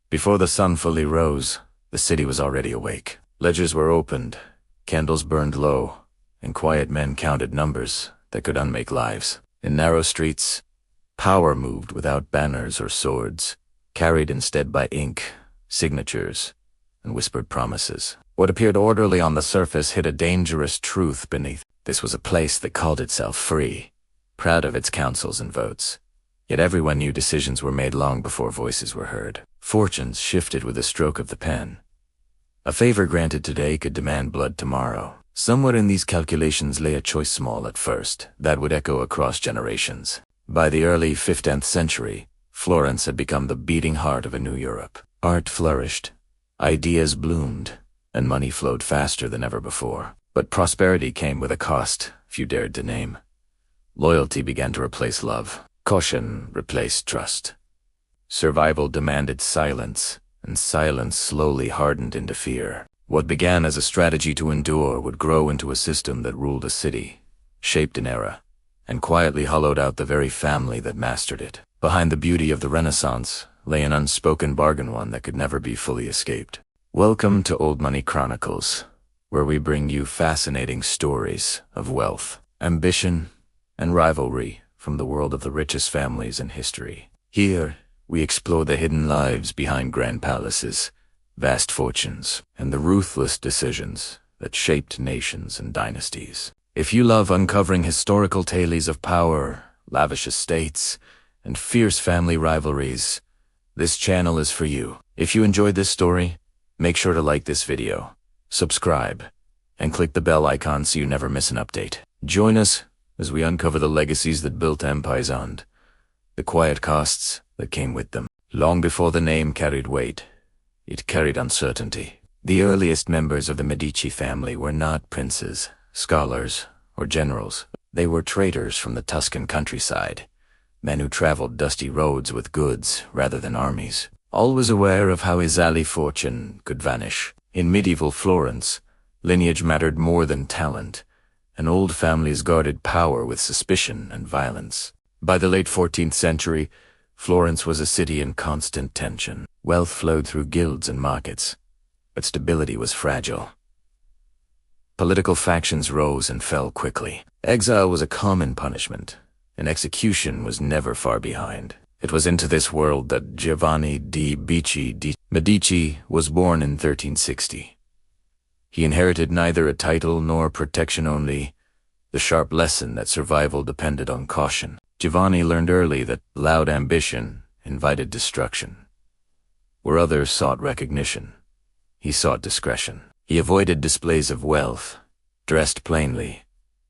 Before the sun fully rose, the city was already awake. Ledgers were opened, candles burned low, and quiet men counted numbers that could unmake lives. In narrow streets, power moved without banners or swords, carried instead by ink, signatures, and whispered promises. What appeared orderly on the surface hid a dangerous truth beneath. This was a place that called itself free, proud of its councils and votes. Yet everyone knew decisions were made long before voices were heard. Fortunes shifted with a stroke of the pen. A favor granted today could demand blood tomorrow. Somewhere in these calculations lay a choice small at first, that would echo across generations. By the early 15th century, Florence had become the beating heart of a new Europe. Art flourished, ideas bloomed, and money flowed faster than ever before. But prosperity came with a cost few dared to name. Loyalty began to replace love. Caution replaced trust. Survival demanded silence, and silence slowly hardened into fear. What began as a strategy to endure would grow into a system that ruled a city, shaped an era, and quietly hollowed out the very family that mastered it. Behind the beauty of the Renaissance lay an unspoken bargain, one that could never be fully escaped. Welcome to Old Money Chronicles, where we bring you fascinating stories of wealth, ambition, and rivalry from the world of the richest families in history. Here, we explore the hidden lives behind grand palaces, vast fortunes, and the ruthless decisions that shaped nations and dynasties. If you love uncovering historical tales of power, lavish estates, and fierce family rivalries, this channel is for you. If you enjoyed this story, make sure to like this video, subscribe, and click the bell icon so you never miss an update. Join us as we uncover the legacies that built empires and the quiet costs that came with them. Long before the name carried weight, it carried uncertainty. The earliest members of the Medici family were not princes, scholars, or generals. They were traders from the Tuscan countryside, men who traveled dusty roads with goods rather than armies, always aware of how easily fortune could vanish. In medieval Florence, lineage mattered more than talent, and old families guarded power with suspicion and violence. By the late 14th century, Florence was a city in constant tension. Wealth flowed through guilds and markets, but stability was fragile. Political factions rose and fell quickly. Exile was a common punishment, and execution was never far behind. It was into this world that Giovanni di Medici was born in 1360. He inherited neither a title nor protection, only the sharp lesson that survival depended on caution. Giovanni learned early that loud ambition invited destruction. Where others sought recognition, he sought discretion. He avoided displays of wealth, dressed plainly,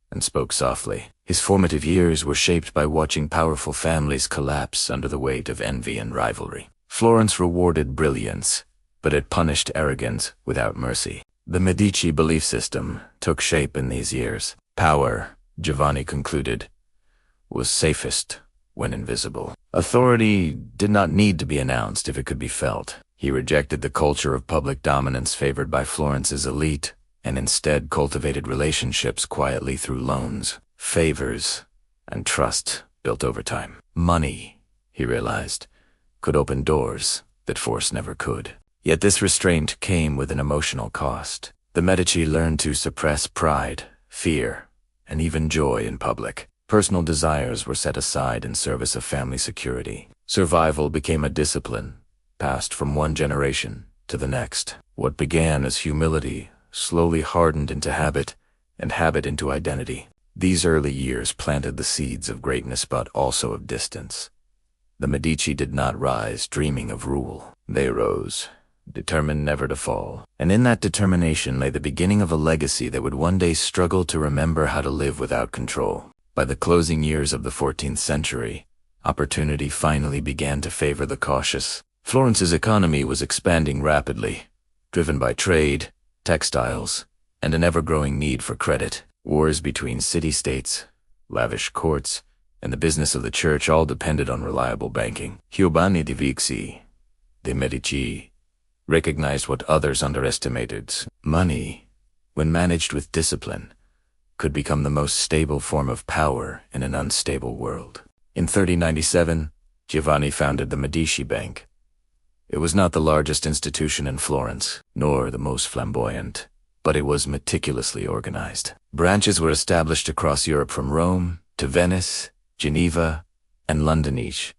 and spoke softly. His formative years were shaped by watching powerful families collapse under the weight of envy and rivalry. Florence rewarded brilliance, but it punished arrogance without mercy. The Medici belief system took shape in these years. Power, Giovanni concluded, was safest when invisible. Authority did not need to be announced if it could be felt. He rejected the culture of public dominance favored by Florence's elite, and instead cultivated relationships quietly through loans, favors, and trust built over time. Money, he realized, could open doors that force never could. Yet this restraint came with an emotional cost. The Medici learned to suppress pride, fear, and even joy in public. Personal desires were set aside in service of family security. Survival became a discipline, passed from one generation to the next. What began as humility slowly hardened into habit, and habit into identity. These early years planted the seeds of greatness, but also of distance. The Medici did not rise dreaming of rule. They rose, determined never to fall. And in that determination lay the beginning of a legacy that would one day struggle to remember how to live without control. By the closing years of the 14th century, opportunity finally began to favor the cautious. Florence's economy was expanding rapidly, driven by trade, textiles, and an ever-growing need for credit. Wars between city-states, lavish courts, and the business of the church all depended on reliable banking. Giovanni de Medici recognized what others underestimated. Money, when managed with discipline, could become the most stable form of power in an unstable world. In 1397, Giovanni founded the Medici Bank, It was not the largest institution in Florence, nor the most flamboyant, but it was meticulously organized. Branches were established across Europe from Rome to Venice, Geneva, and London each,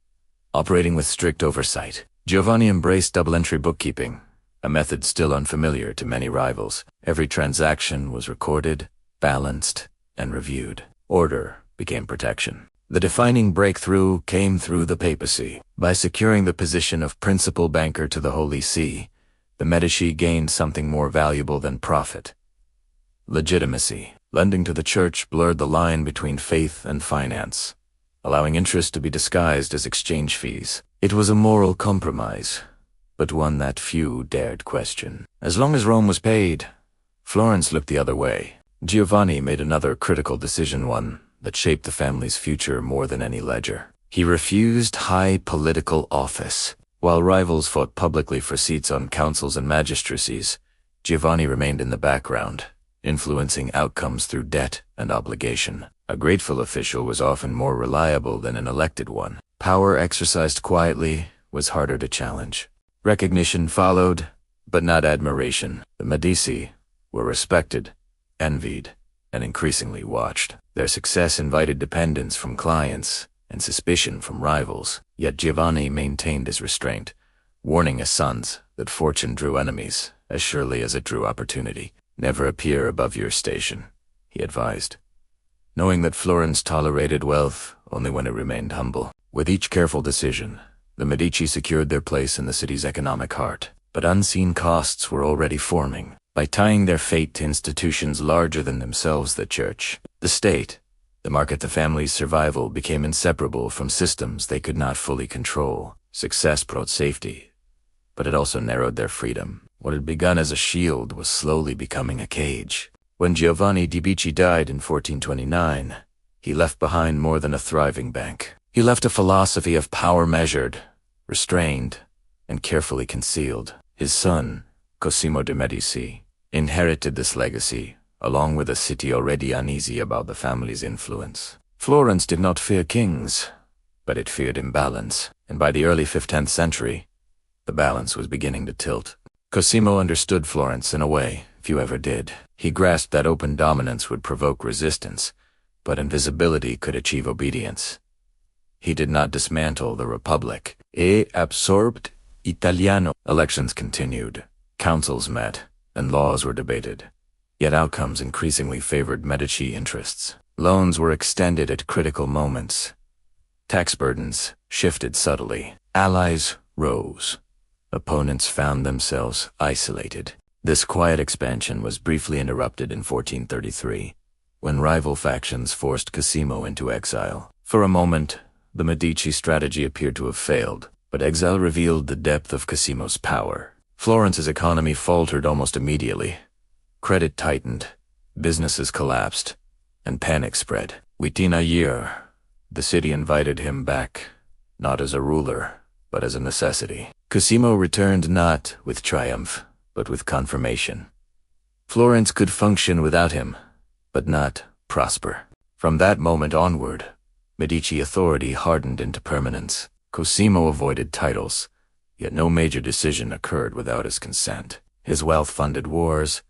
operating with strict oversight. Giovanni embraced double-entry bookkeeping, a method still unfamiliar to many rivals. Every transaction was recorded, balanced, and reviewed. Order became protection. The defining breakthrough came through the papacy. By securing the position of principal banker to the Holy See, the Medici gained something more valuable than profit: legitimacy. Lending to the church blurred the line between faith and finance, allowing interest to be disguised as exchange fees. It was a moral compromise, but one that few dared question. As long as Rome was paid, Florence looked the other way. Giovanni made another critical decision, one that shaped the family's future more than any ledger. He refused high political office. While rivals fought publicly for seats on councils and magistracies, Giovanni remained in the background, influencing outcomes through debt and obligation. A grateful official was often more reliable than an elected one. Power exercised quietly was harder to challenge. Recognition followed, but not admiration. The Medici were respected, envied, and increasingly watched. Their success invited dependence from clients and suspicion from rivals, yet Giovanni maintained his restraint, warning his sons that fortune drew enemies as surely as it drew opportunity. "Never appear above your station," he advised, knowing that Florence tolerated wealth only when it remained humble. With each careful decision, the Medici secured their place in the city's economic heart, but unseen costs were already forming. By tying their fate to institutions larger than themselves, the church, the state, the market, the family's survival became inseparable from systems they could not fully control. Success brought safety, but it also narrowed their freedom. What had begun as a shield was slowly becoming a cage. When Giovanni di Medici died in 1429, he left behind more than a thriving bank. He left a philosophy of power measured, restrained, and carefully concealed. His son, Cosimo de' Medici, inherited this legacy, along with a city already uneasy about the family's influence. Florence did not fear kings, but it feared imbalance, and by the early 15th century, the balance was beginning to tilt. Cosimo understood Florence in a way few ever did. He grasped that open dominance would provoke resistance, but invisibility could achieve obedience. He did not dismantle the Republic. E absorbed Italiano. Elections continued, councils met, and laws were debated. Yet outcomes increasingly favored Medici interests. Loans were extended at critical moments. Tax burdens shifted subtly. Allies rose. Opponents found themselves isolated. This quiet expansion was briefly interrupted in 1433, when rival factions forced Cosimo into exile. For a moment, the Medici strategy appeared to have failed, but exile revealed the depth of Cosimo's power. Florence's economy faltered almost immediately. Credit tightened, businesses collapsed, and panic spread. Within a year, the city invited him back, not as a ruler, but as a necessity. Cosimo returned not with triumph, but with confirmation. Florence could function without him, but not prosper. From that moment onward, Medici authority hardened into permanence. Cosimo avoided titles, yet no major decision occurred without his consent. His wealth funded wars,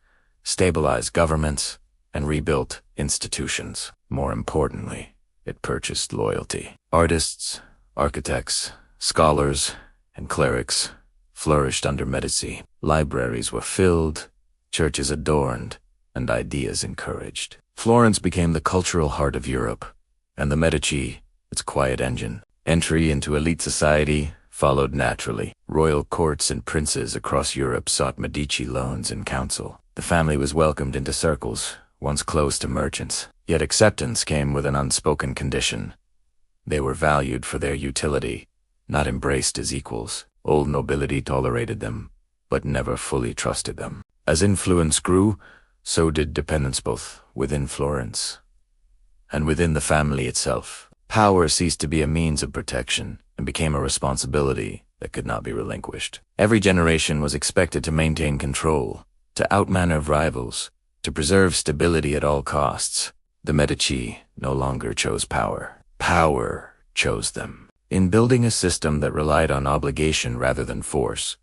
stabilized governments, and rebuilt institutions. More importantly, it purchased loyalty. Artists, architects, scholars, and clerics flourished under Medici. Libraries were filled, churches adorned, and ideas encouraged. Florence became the cultural heart of Europe, and the Medici, its quiet engine. Entry into elite society followed naturally. Royal courts and princes across Europe sought Medici loans and counsel. The family was welcomed into circles once close to merchants, yet acceptance came with an unspoken condition. They were valued for their utility, not embraced as equals. Old nobility tolerated them, but never fully trusted them. As influence grew, so did dependence, both within Florence and within the family itself. Power ceased to be a means of protection and became a responsibility that could not be relinquished. Every generation was expected to maintain control, to outmaneuver rivals, to preserve stability at all costs. The Medici no longer chose power. Power chose them. In building a system that relied on obligation rather than force,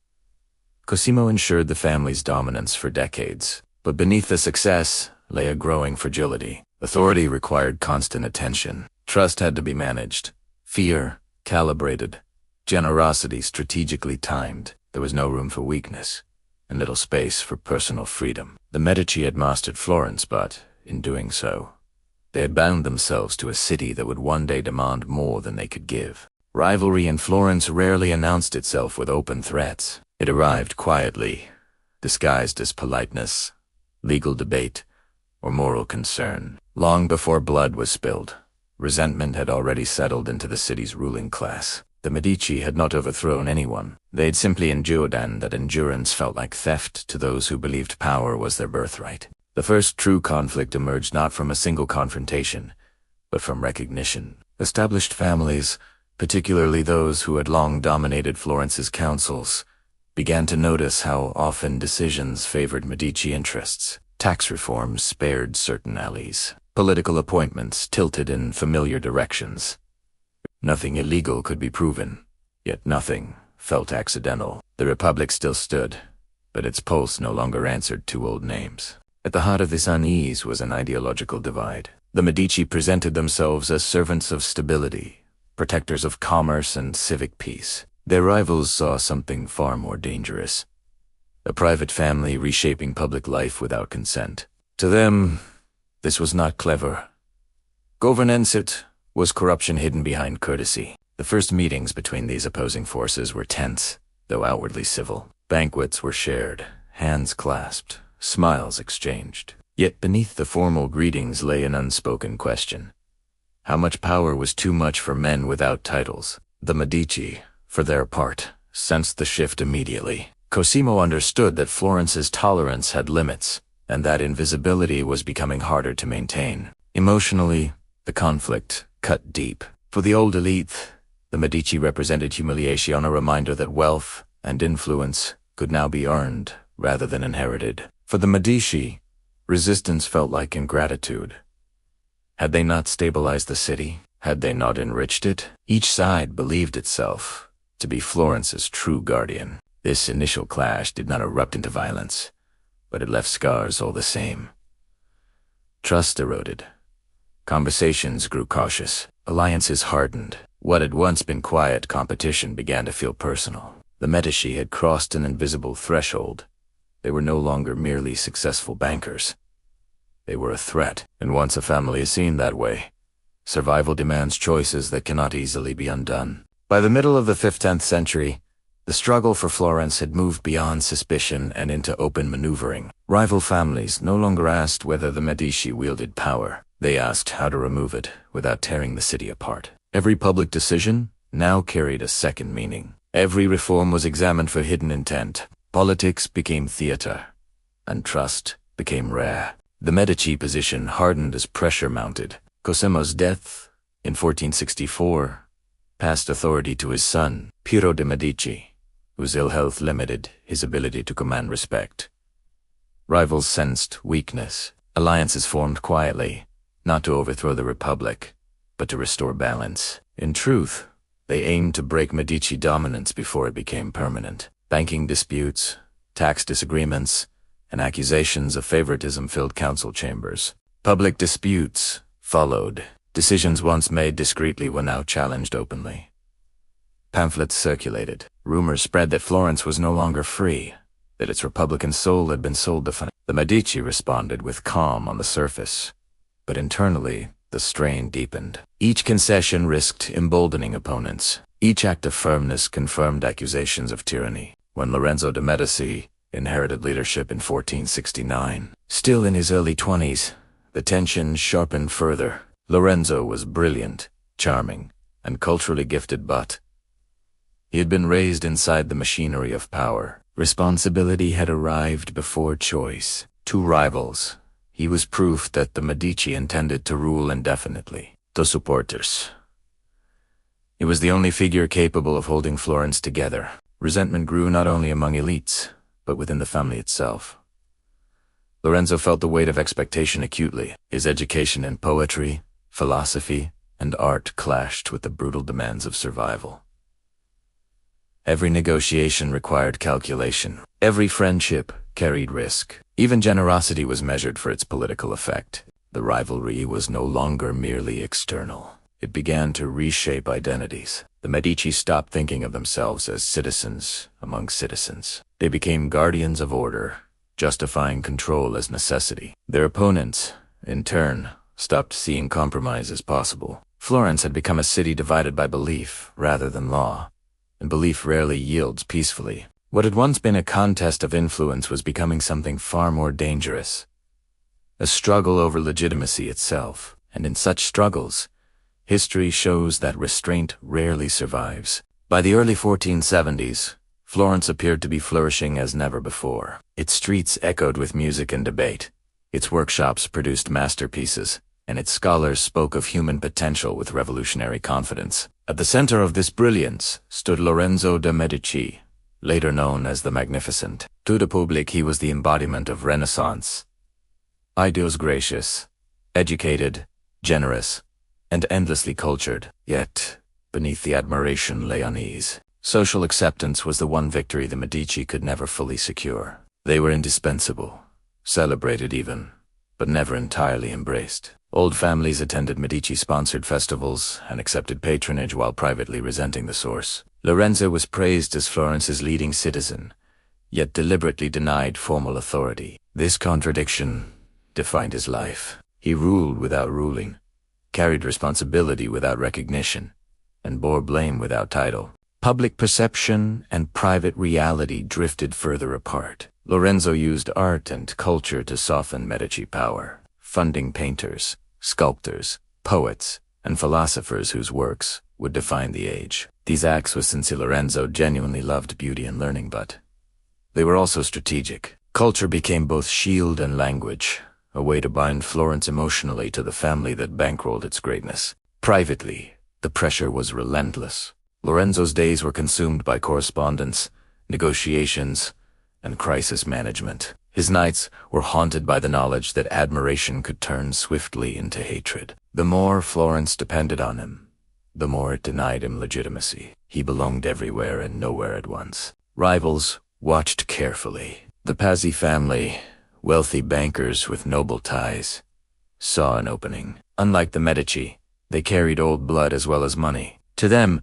Cosimo ensured the family's dominance for decades. But beneath the success lay a growing fragility. Authority required constant attention. Trust had to be managed. Fear calibrated. Generosity strategically timed. There was no room for weakness, and little space for personal freedom. The Medici had mastered Florence, but, in doing so, they had bound themselves to a city that would one day demand more than they could give. Rivalry in Florence rarely announced itself with open threats. It arrived quietly, disguised as politeness, legal debate, or moral concern. Long before blood was spilled, resentment had already settled into the city's ruling class. The Medici had not overthrown anyone. They had simply endured, and that endurance felt like theft to those who believed power was their birthright. The first true conflict emerged not from a single confrontation, but from recognition. Established families, particularly those who had long dominated Florence's councils, began to notice how often decisions favored Medici interests. Tax reforms spared certain allies. Political appointments tilted in familiar directions. Nothing illegal could be proven, yet nothing felt accidental. The Republic still stood, but its pulse no longer answered two old names. At the heart of this unease was an ideological divide. The Medici presented themselves as servants of stability, protectors of commerce and civic peace. Their rivals saw something far more dangerous: a private family reshaping public life without consent. To them, this was not clever governance, it was corruption hidden behind courtesy. The first meetings between these opposing forces were tense, though outwardly civil. Banquets were shared, hands clasped, smiles exchanged. Yet beneath the formal greetings lay an unspoken question. How much power was too much for men without titles? The Medici, for their part, sensed the shift immediately. Cosimo understood that Florence's tolerance had limits, and that invisibility was becoming harder to maintain. Emotionally, the conflict cut deep. For the old elite, the Medici represented humiliation, a reminder that wealth and influence could now be earned rather than inherited. For the Medici, resistance felt like ingratitude. Had they not stabilized the city? Had they not enriched it? Each side believed itself to be Florence's true guardian. This initial clash did not erupt into violence, but it left scars all the same. Trust eroded. Conversations grew cautious. Alliances hardened. What had once been quiet competition began to feel personal. The Medici had crossed an invisible threshold. They were no longer merely successful bankers. They were a threat, and once a family is seen that way, survival demands choices that cannot easily be undone. By the middle of the 15th century, the struggle for Florence had moved beyond suspicion and into open maneuvering. Rival families no longer asked whether the Medici wielded power. They asked how to remove it without tearing the city apart. Every public decision now carried a second meaning. Every reform was examined for hidden intent. Politics became theater, and trust became rare. The Medici position hardened as pressure mounted. Cosimo's death, in 1464, passed authority to his son, Piero de' Medici, whose ill health limited his ability to command respect. Rivals sensed weakness. Alliances formed quietly, not to overthrow the Republic, but to restore balance. In truth, they aimed to break Medici dominance before it became permanent. Banking disputes, tax disagreements, and accusations of favoritism filled council chambers. Public disputes followed. Decisions once made discreetly were now challenged openly. Pamphlets circulated. Rumors spread that Florence was no longer free, that its Republican soul had been sold to finance. The Medici responded with calm on the surface, but internally, the strain deepened. Each concession risked emboldening opponents. Each act of firmness confirmed accusations of tyranny. When Lorenzo de' Medici inherited leadership in 1469, still in his early 20s, the tension sharpened further. Lorenzo was brilliant, charming, and culturally gifted, but he had been raised inside the machinery of power. Responsibility had arrived before choice. To rivals, he was proof that the Medici intended to rule indefinitely. To supporters, he was the only figure capable of holding Florence together. Resentment grew not only among elites, but within the family itself. Lorenzo felt the weight of expectation acutely. His education in poetry, philosophy, and art clashed with the brutal demands of survival. Every negotiation required calculation. Every friendship carried risk. Even generosity was measured for its political effect. The rivalry was no longer merely external. It began to reshape identities. The Medici stopped thinking of themselves as citizens among citizens. They became guardians of order, justifying control as necessity. Their opponents, in turn, stopped seeing compromise as possible. Florence had become a city divided by belief rather than law, and belief rarely yields peacefully. What had once been a contest of influence was becoming something far more dangerous, a struggle over legitimacy itself. And in such struggles, history shows that restraint rarely survives. By the early 1470s, Florence appeared to be flourishing as never before. Its streets echoed with music and debate. Its workshops produced masterpieces, and its scholars spoke of human potential with revolutionary confidence. At the center of this brilliance stood Lorenzo de' Medici, later known as the Magnificent. To the public, he was the embodiment of Renaissance. Ideals gracious, educated, generous, and endlessly cultured. Yet, beneath the admiration lay unease. Social acceptance was the one victory the Medici could never fully secure. They were indispensable, celebrated even, but never entirely embraced. Old families attended Medici-sponsored festivals and accepted patronage while privately resenting the source. Lorenzo was praised as Florence's leading citizen, yet deliberately denied formal authority. This contradiction defined his life. He ruled without ruling, carried responsibility without recognition, and bore blame without title. Public perception and private reality drifted further apart. Lorenzo used art and culture to soften Medici power, funding painters, sculptors, poets, and philosophers whose works would define the age. These acts were since Lorenzo genuinely loved beauty and learning, but they were also strategic. Culture became both shield and language, a way to bind Florence emotionally to the family that bankrolled its greatness. Privately, the pressure was relentless. Lorenzo's days were consumed by correspondence, negotiations, and crisis management. His nights were haunted by the knowledge that admiration could turn swiftly into hatred. The more Florence depended on him, the more it denied him legitimacy. He belonged everywhere and nowhere at once. Rivals watched carefully. The Pazzi family, wealthy bankers with noble ties, saw an opening. Unlike the Medici, they carried old blood as well as money. To them,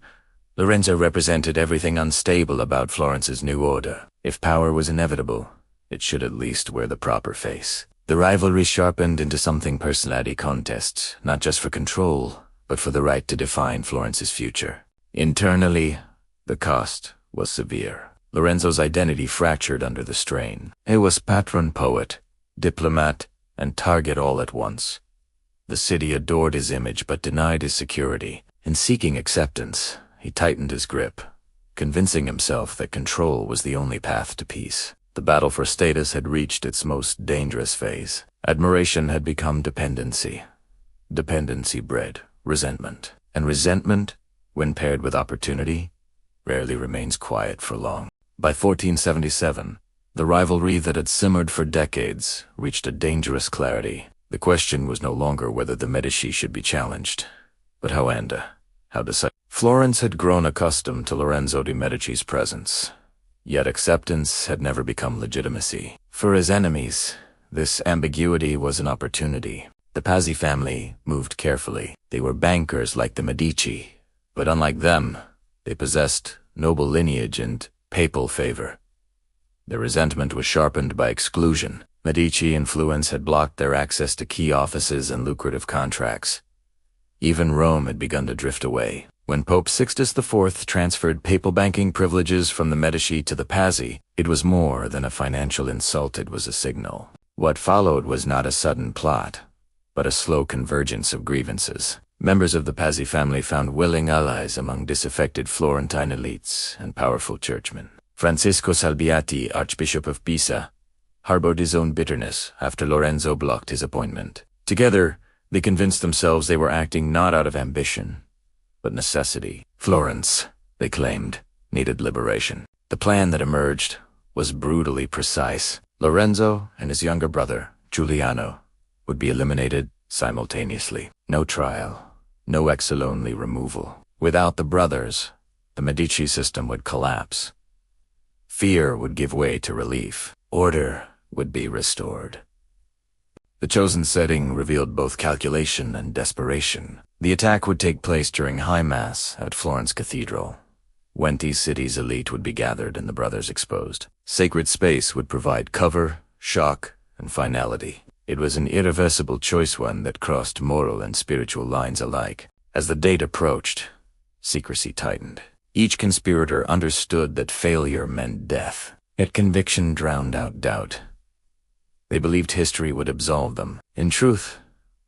Lorenzo represented everything unstable about Florence's new order. If power was inevitable, it should at least wear the proper face. The rivalry sharpened into something personality contests, not just for control, but for the right to define Florence's future. Internally, the cost was severe. Lorenzo's identity fractured under the strain. He was patron poet, diplomat, and target all at once. The city adored his image but denied his security. In seeking acceptance, he tightened his grip, convincing himself that control was the only path to peace. The battle for status had reached its most dangerous phase. Admiration had become dependency. Dependency bred resentment. And resentment, when paired with opportunity, rarely remains quiet for long. By 1477, the rivalry that had simmered for decades reached a dangerous clarity. The question was no longer whether the Medici should be challenged, but how decisive. Florence had grown accustomed to Lorenzo de' Medici's presence, yet acceptance had never become legitimacy. For his enemies, this ambiguity was an opportunity. The Pazzi family moved carefully. They were bankers like the Medici, but unlike them, they possessed noble lineage and papal favor. Their resentment was sharpened by exclusion. Medici influence had blocked their access to key offices and lucrative contracts. Even Rome had begun to drift away. When Pope Sixtus IV transferred papal banking privileges from the Medici to the Pazzi, it was more than a financial insult. It was a signal. What followed was not a sudden plot, but a slow convergence of grievances. Members of the Pazzi family found willing allies among disaffected Florentine elites and powerful churchmen. Francisco Salviati, Archbishop of Pisa, harbored his own bitterness after Lorenzo blocked his appointment. Together, they convinced themselves they were acting not out of ambition, but necessity. Florence, they claimed, needed liberation. The plan that emerged was brutally precise. Lorenzo and his younger brother, Giuliano, would be eliminated simultaneously. No trial, no ex-only removal. Without the brothers, the Medici system would collapse. Fear would give way to relief. Order would be restored. The chosen setting revealed both calculation and desperation. The attack would take place during High Mass at Florence Cathedral. Wenti city's elite would be gathered and the brothers exposed. Sacred space would provide cover, shock, and finality. It was an irreversible choice, one that crossed moral and spiritual lines alike. As the date approached, secrecy tightened. Each conspirator understood that failure meant death. Yet conviction drowned out doubt. They believed history would absolve them. In truth,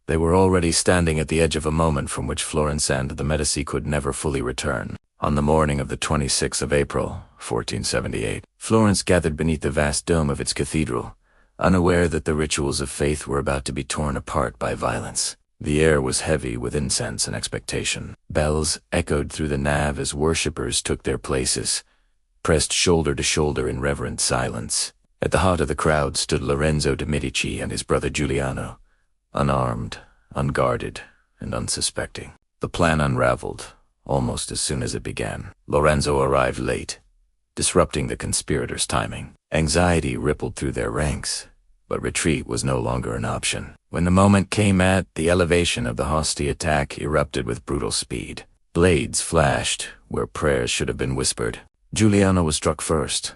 they were already standing at the edge of a moment from which Florence and the Medici could never fully return. On the morning of the 26th of April, 1478, Florence gathered beneath the vast dome of its cathedral, unaware that the rituals of faith were about to be torn apart by violence. The air was heavy with incense and expectation. Bells echoed through the nave as worshippers took their places, pressed shoulder to shoulder in reverent silence. At the heart of the crowd stood Lorenzo de' Medici and his brother Giuliano, unarmed, unguarded, and unsuspecting. The plan unraveled almost as soon as it began. Lorenzo arrived late, disrupting the conspirators' timing. Anxiety rippled through their ranks, but retreat was no longer an option. When the moment came, the elevation of the hostile attack erupted with brutal speed. Blades flashed where prayers should have been whispered. Giuliano was struck first.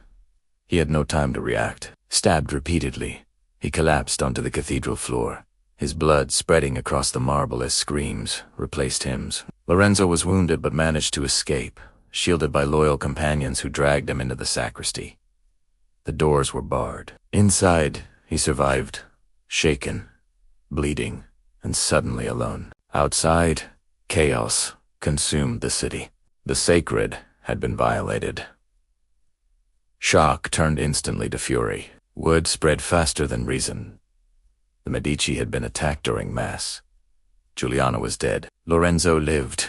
He had no time to react. Stabbed repeatedly, he collapsed onto the cathedral floor, his blood spreading across the marble as screams replaced hymns. Lorenzo was wounded but managed to escape, shielded by loyal companions who dragged him into the sacristy. The doors were barred. Inside, he survived, shaken, bleeding, and suddenly alone. Outside, chaos consumed the city. The sacred had been violated. Shock turned instantly to fury. Word spread faster than reason. The Medici had been attacked during Mass. Giuliano was dead. Lorenzo lived.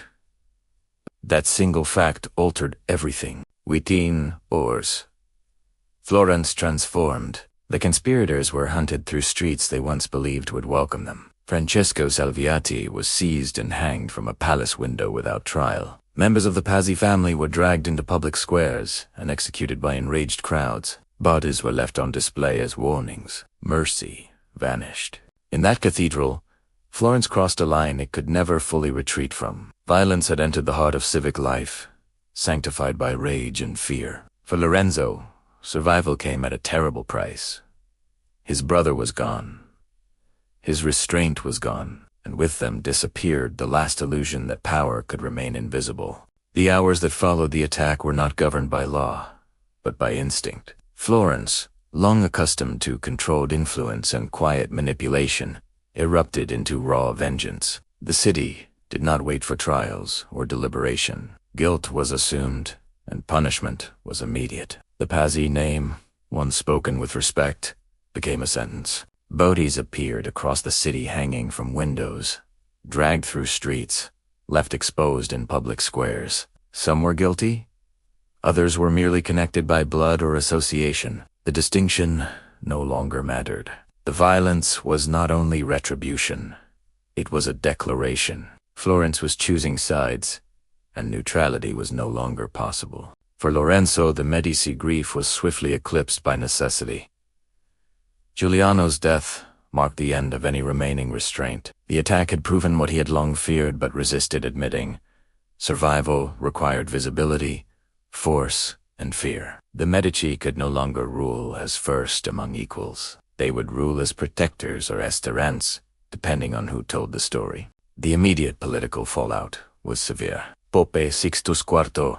That single fact altered everything. Within hours, Florence transformed. The conspirators were hunted through streets they once believed would welcome them. Francesco Salviati was seized and hanged from a palace window without trial. Members of the Pazzi family were dragged into public squares and executed by enraged crowds. Bodies were left on display as warnings. Mercy vanished. In that cathedral, Florence crossed a line it could never fully retreat from. Violence had entered the heart of civic life, sanctified by rage and fear. For Lorenzo, survival came at a terrible price. His brother was gone. His restraint was gone, and with them disappeared the last illusion that power could remain invisible. The hours that followed the attack were not governed by law, but by instinct. Florence, long accustomed to controlled influence and quiet manipulation, erupted into raw vengeance. The city did not wait for trials or deliberation. Guilt was assumed, and punishment was immediate. The Pazzi name, once spoken with respect, became a sentence. Bodies appeared across the city hanging from windows, dragged through streets, left exposed in public squares. Some were guilty, others were merely connected by blood or association. The distinction no longer mattered. The violence was not only retribution, it was a declaration. Florence was choosing sides, and neutrality was no longer possible. For Lorenzo, the Medici grief was swiftly eclipsed by necessity. Giuliano's death marked the end of any remaining restraint. The attack had proven what he had long feared but resisted admitting. Survival required visibility, force, and fear. The Medici could no longer rule as first among equals. They would rule as protectors or as tyrants, depending on who told the story. The immediate political fallout was severe. Pope Sixtus IV,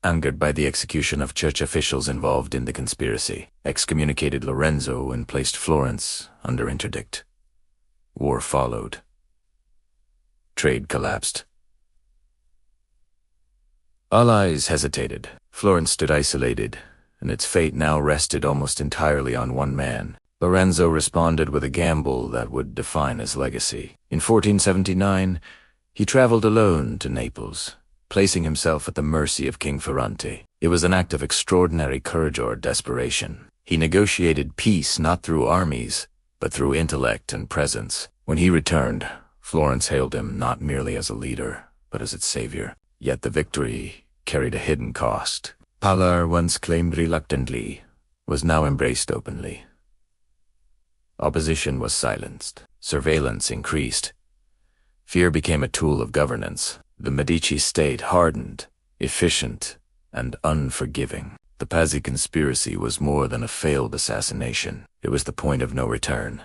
angered by the execution of church officials involved in the conspiracy, excommunicated Lorenzo and placed Florence under interdict. War followed. Trade collapsed. Allies hesitated. Florence stood isolated, and its fate now rested almost entirely on one man. Lorenzo responded with a gamble that would define his legacy. In 1479, he traveled alone to Naples, placing himself at the mercy of King Ferrante. It was an act of extraordinary courage or desperation. He negotiated peace not through armies, but through intellect and presence. When he returned, Florence hailed him not merely as a leader, but as its savior. Yet the victory carried a hidden cost. Power, once claimed reluctantly, was now embraced openly. Opposition was silenced. Surveillance increased. Fear became a tool of governance. The Medici state hardened, efficient, and unforgiving. The Pazzi Conspiracy was more than a failed assassination. It was the point of no return.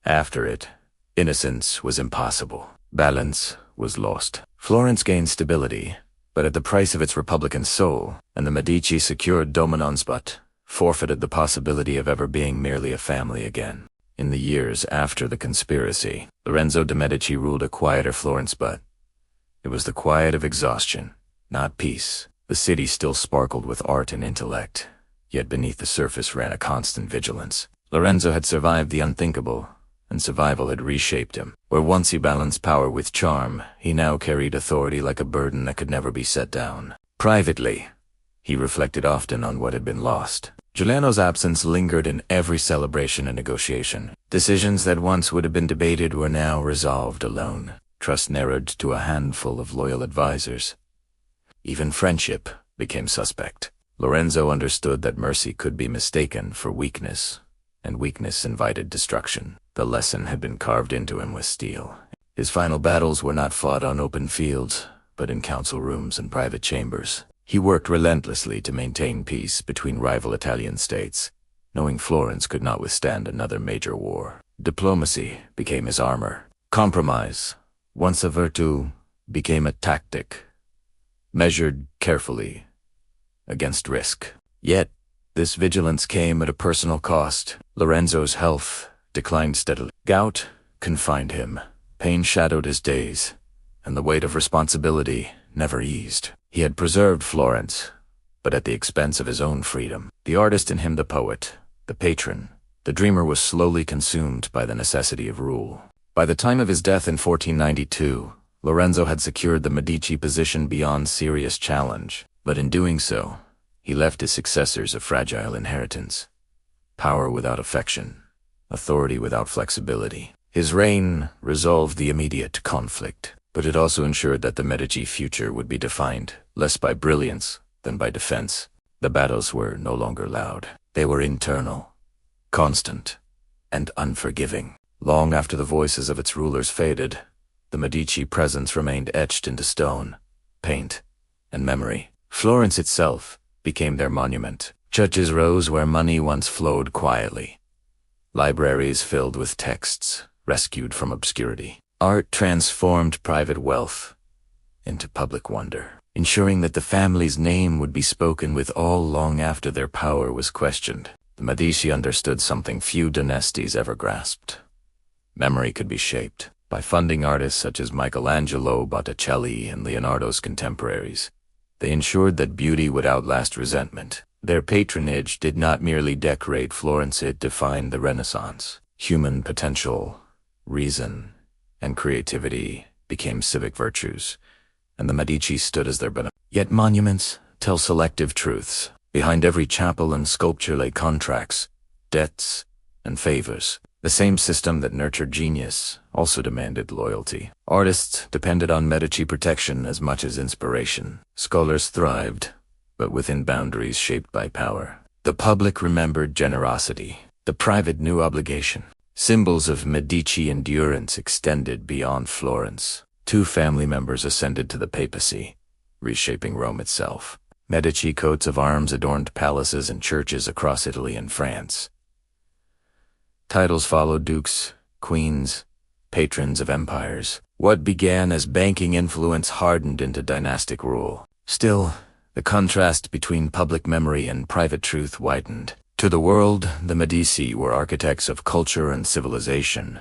After it, innocence was impossible. Balance was lost. Florence gained stability, but at the price of its republican soul, and the Medici secured dominance but forfeited the possibility of ever being merely a family again. In the years after the conspiracy, Lorenzo de' Medici ruled a quieter Florence, but it was the quiet of exhaustion, not peace. The city still sparkled with art and intellect, yet beneath the surface ran a constant vigilance. Lorenzo had survived the unthinkable, and survival had reshaped him. Where once he balanced power with charm, he now carried authority like a burden that could never be set down. Privately, he reflected often on what had been lost. Giuliano's absence lingered in every celebration and negotiation. Decisions that once would have been debated were now resolved alone. Trust narrowed to a handful of loyal advisors. Even friendship became suspect. Lorenzo understood that mercy could be mistaken for weakness, and weakness invited destruction. The lesson had been carved into him with steel. His final battles were not fought on open fields, but in council rooms and private chambers. He worked relentlessly to maintain peace between rival Italian states, knowing Florence could not withstand another major war. Diplomacy became his armor. Compromise, once a virtue, became a tactic, measured carefully against risk. Yet, this vigilance came at a personal cost. Lorenzo's health declined steadily. Gout confined him, pain shadowed his days, and the weight of responsibility never eased. He had preserved Florence, but at the expense of his own freedom. The artist in him, the poet, the patron, the dreamer was slowly consumed by the necessity of rule. By the time of his death in 1492, Lorenzo had secured the Medici position beyond serious challenge, but in doing so, he left his successors a fragile inheritance. Power without affection, authority without flexibility. His reign resolved the immediate conflict, but it also ensured that the Medici future would be defined less by brilliance than by defense. The battles were no longer loud. They were internal, constant, and unforgiving. Long after the voices of its rulers faded, the Medici presence remained etched into stone, paint, and memory. Florence itself became their monument. Churches rose where money once flowed quietly. Libraries filled with texts rescued from obscurity. Art transformed private wealth into public wonder, ensuring that the family's name would be spoken with all long after their power was questioned. The Medici understood something few dynasties ever grasped. Memory could be shaped by funding artists such as Michelangelo, Botticelli, and Leonardo's contemporaries. They ensured that beauty would outlast resentment. Their patronage did not merely decorate Florence, it defined the Renaissance. Human potential, reason, and creativity became civic virtues, and the Medici stood as their benefactors. Yet monuments tell selective truths. Behind every chapel and sculpture lay contracts, debts, and favors. The same system that nurtured genius also demanded loyalty. Artists depended on Medici protection as much as inspiration. Scholars thrived, but within boundaries shaped by power. The public remembered generosity. The private knew obligation. Symbols of Medici endurance extended beyond Florence. 2 family members ascended to the papacy, reshaping Rome itself. Medici coats of arms adorned palaces and churches across Italy and France. Titles followed: dukes, queens, patrons of empires. What began as banking influence hardened into dynastic rule. Still, the contrast between public memory and private truth widened. To the world, the Medici were architects of culture and civilization.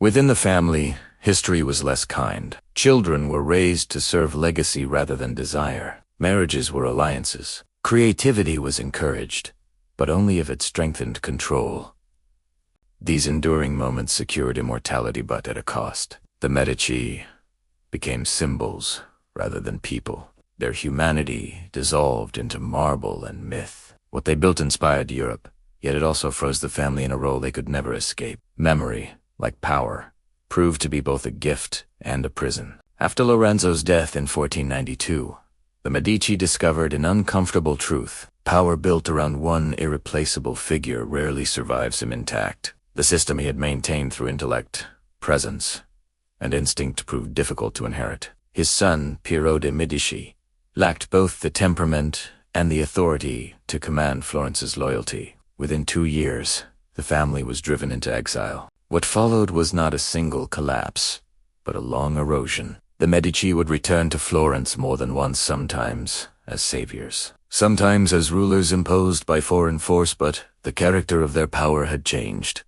Within the family, history was less kind. Children were raised to serve legacy rather than desire. Marriages were alliances. Creativity was encouraged, but only if it strengthened control. These enduring moments secured immortality, but at a cost. The Medici became symbols rather than people. Their humanity dissolved into marble and myth. What they built inspired Europe, yet it also froze the family in a role they could never escape. Memory, like power, proved to be both a gift and a prison. After Lorenzo's death in 1492, the Medici discovered an uncomfortable truth. Power built around one irreplaceable figure rarely survives him intact. The system he had maintained through intellect, presence, and instinct proved difficult to inherit. His son, Piero de' Medici, lacked both the temperament and the authority to command Florence's loyalty. Within 2 years, the family was driven into exile. What followed was not a single collapse, but a long erosion. The Medici would return to Florence more than once, sometimes as saviors, sometimes as rulers imposed by foreign force, but the character of their power had changed.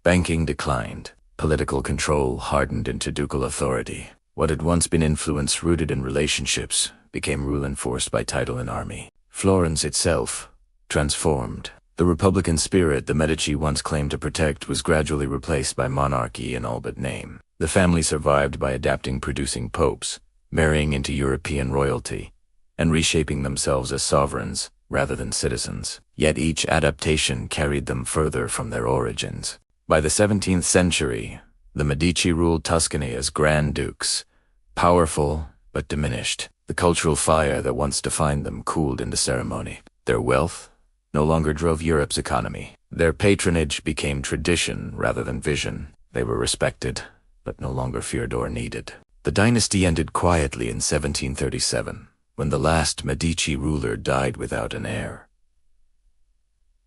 Banking declined. Political control hardened into ducal authority. What had once been influence rooted in relationships became rule enforced by title and army. Florence itself transformed. The republican spirit the Medici once claimed to protect was gradually replaced by monarchy in all but name. The family survived by adapting, producing popes, marrying into European royalty, and reshaping themselves as sovereigns rather than citizens. Yet each adaptation carried them further from their origins. By the 17th century, the Medici ruled Tuscany as Grand Dukes, powerful but diminished. The cultural fire that once defined them cooled into ceremony. Their wealth no longer drove Europe's economy. Their patronage became tradition rather than vision. They were respected, but no longer feared or needed. The dynasty ended quietly in 1737, when the last Medici ruler died without an heir.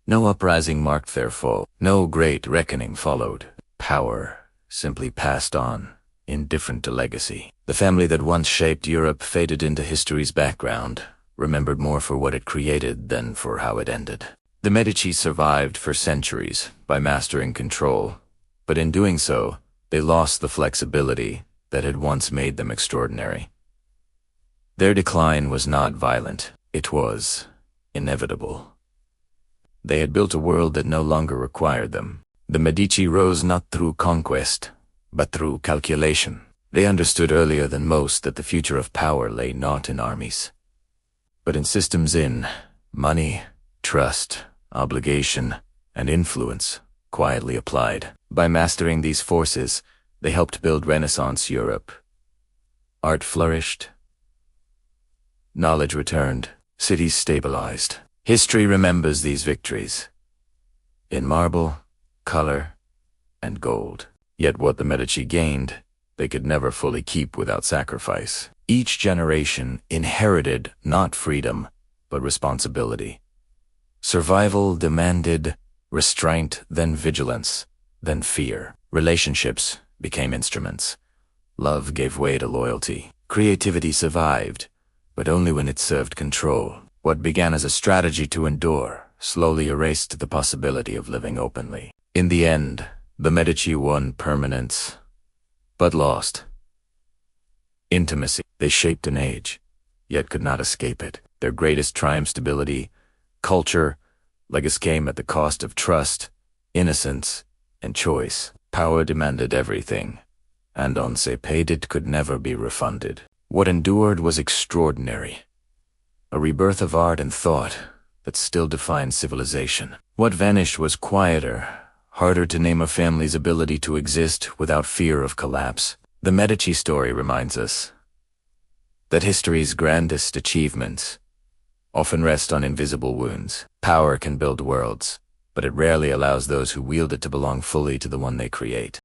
No uprising marked their fall. No great reckoning followed. Power simply passed on, indifferent to legacy. The family that once shaped Europe faded into history's background, remembered more for what it created than for how it ended. The Medici survived for centuries by mastering control, but in doing so, they lost the flexibility that had once made them extraordinary. Their decline was not violent. It was inevitable. They had built a world that no longer required them. The Medici rose not through conquest, but through calculation. They understood earlier than most that the future of power lay not in armies, but in systems in money, trust, obligation, and influence, quietly applied. By mastering these forces, they helped build Renaissance Europe. Art flourished. Knowledge returned. Cities stabilized. History remembers these victories in marble, color, and gold. Yet what the Medici gained, they could never fully keep without sacrifice. Each generation inherited not freedom, but responsibility. Survival demanded restraint, then vigilance, then fear. Relationships became instruments. Love gave way to loyalty. Creativity survived, but only when it served control. What began as a strategy to endure slowly erased the possibility of living openly. In the end, the Medici won permanence, but lost intimacy. They shaped an age, yet could not escape it. Their greatest triumph, stability, culture, legacy came at the cost of trust, innocence, and choice. Power demanded everything, and on se paid it could never be refunded. What endured was extraordinary, a rebirth of art and thought that still defined civilization. What vanished was quieter, harder to name, a family's ability to exist without fear of collapse. The Medici story reminds us that history's grandest achievements often rest on invisible wounds. Power can build worlds, but it rarely allows those who wield it to belong fully to the one they create.